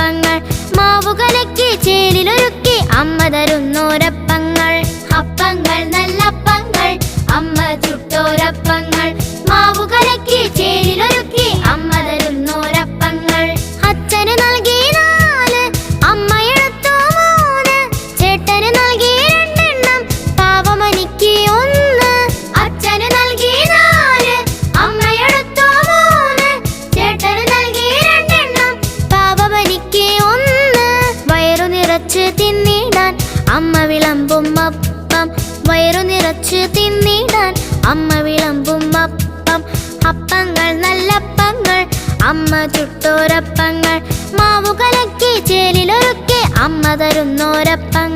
ചുട്ടോരപ്പങ്ങൾ മാവു കലക്കി ചേലിലൊരുക്കി അമ്മ തരുന്നോരപ്പങ്ങൾ. അപ്പങ്ങൾ നല്ലപ്പങ്ങൾ അമ്മ ചുട്ടോരപ്പങ്ങൾ മാവു കലക്കി ചേലിലൊരുക്കി അമ്മ തരുന്നോരപ്പങ്ങൾ. അച്ഛന് നൽകി 4 അമ്മയെടുത്തു 3 ചേട്ടന് നൽകി 2 പാവമനിക്ക് 1. അച്ഛന് നൽകി 4 അമ്മയെടുത്തു 3 ചേട്ടന് നൽകി 2 പാവമനിക്ക് 1. വയറു നിറച്ച് തിന്നിടാൻ അമ്മ വിളമ്പും അപ്പം വയറു നിറച്ച് തിന്നിടാൻ അമ്മ വിളമ്പും അപ്പം. അപ്പങ്ങൾ നല്ലപ്പങ്ങൾ അമ്മ ചുട്ടോരപ്പങ്ങൾ മാവു കലക്കി ചേലിലൊരുക്കി അമ്മ തരുന്നോരപ്പങ്ങൾ.